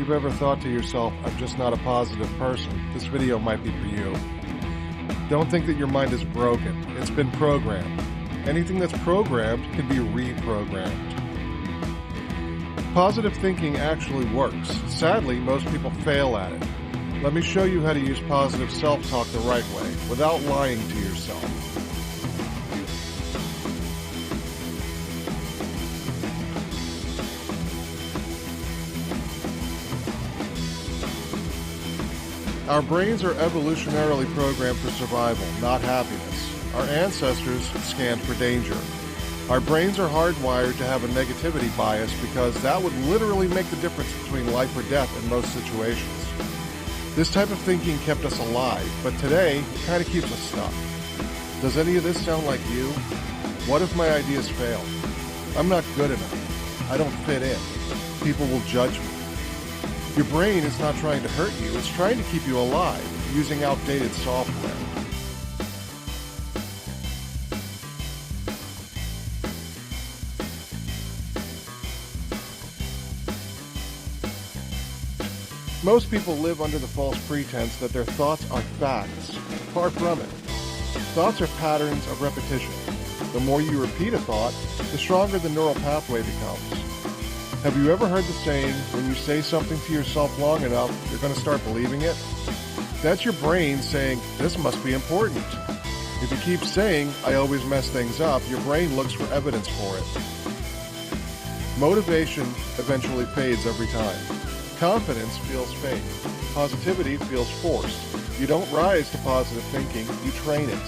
you've ever thought to yourself, I'm just not a positive person, this video might be for you. Don't think that your mind is broken. It's been programmed. Anything that's programmed can be reprogrammed. Positive thinking actually works. Sadly, most people fail at it. Let me show you how to use positive self-talk the right way, without lying to yourself. Our brains are evolutionarily programmed for survival, not happiness. Our ancestors scanned for danger. Our brains are hardwired to have a negativity bias because that would literally make the difference between life or death in most situations. This type of thinking kept us alive, but today it kind of keeps us stuck. Does any of this sound like you? What if my ideas fail? I'm not good enough. I don't fit in. People will judge me. Your brain is not trying to hurt you, it's trying to keep you alive, using outdated software. Most people live under the false pretense that their thoughts are facts. Far from it. Thoughts are patterns of repetition. The more you repeat a thought, the stronger the neural pathway becomes. Have you ever heard the saying, when you say something to yourself long enough, you're going to start believing it? That's your brain saying, this must be important. If you keep saying, I always mess things up, your brain looks for evidence for it. Motivation eventually fades every time. Confidence feels fake. Positivity feels forced. You don't rise to positive thinking, you train it.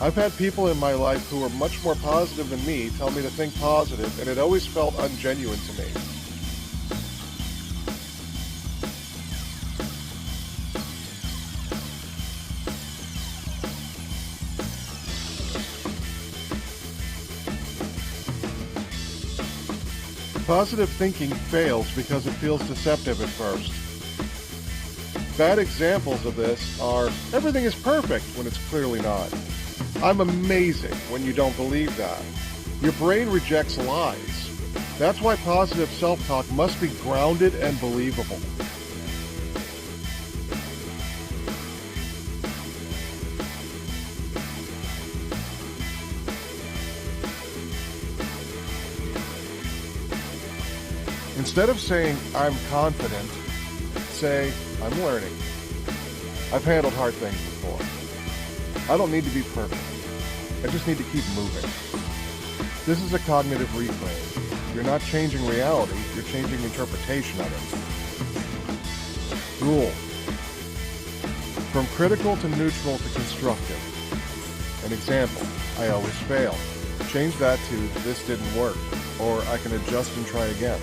I've had people in my life who are much more positive than me tell me to think positive, and it always felt ungenuine to me. Positive thinking fails because it feels deceptive at first. Bad examples of this are, everything is perfect when it's clearly not. I'm amazing when you don't believe that. Your brain rejects lies. That's why positive self-talk must be grounded and believable. Instead of saying, I'm confident, say, I'm learning. I've handled hard things before. I don't need to be perfect. I just need to keep moving. This is a cognitive retrain. You're not changing reality, you're changing interpretation of it. Rule. From critical to neutral to constructive. An example, I always fail. Change that to, this didn't work, or I can adjust and try again.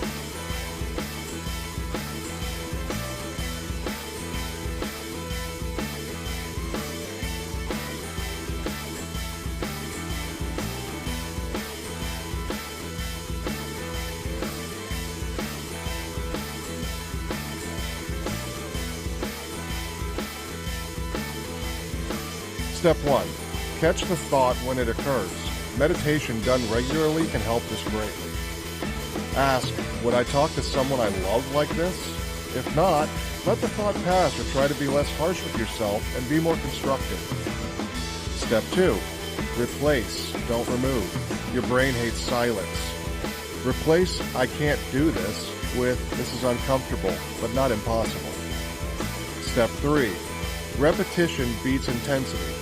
Step 1. Catch the thought when it occurs. Meditation done regularly can help this greatly. Ask, would I talk to someone I love like this? If not, let the thought pass or try to be less harsh with yourself and be more constructive. Step 2. Replace, don't remove. Your brain hates silence. Replace, I can't do this, with, this is uncomfortable, but not impossible. Step 3. Repetition beats intensity.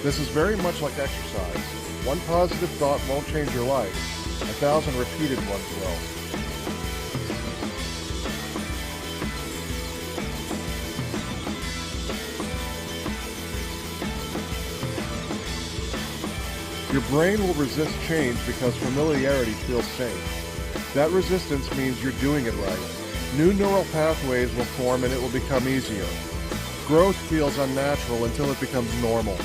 This is very much like exercise. One positive thought won't change your life. 1,000 repeated ones will. Your brain will resist change because familiarity feels safe. That resistance means you're doing it right. New neural pathways will form and it will become easier. Growth feels unnatural until it becomes normal.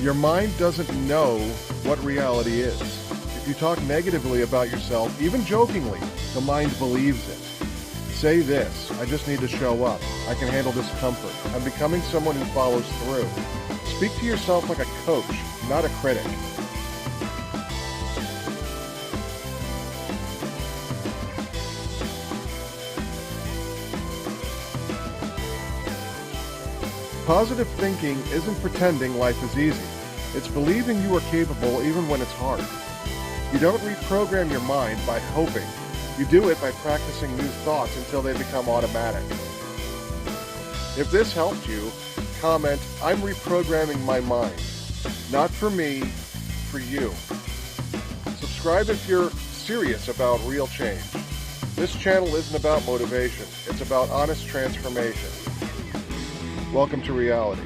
Your mind doesn't know what reality is. If you talk negatively about yourself, even jokingly, the mind believes it. Say this, I just need to show up. I can handle discomfort. I'm becoming someone who follows through. Speak to yourself like a coach, not a critic. Positive thinking isn't pretending life is easy. It's believing you are capable even when it's hard. You don't reprogram your mind by hoping. You do it by practicing new thoughts until they become automatic. If this helped you, comment, "I'm reprogramming my mind." Not for me, for you. Subscribe if you're serious about real change. This channel isn't about motivation. It's about honest transformation. Welcome to reality.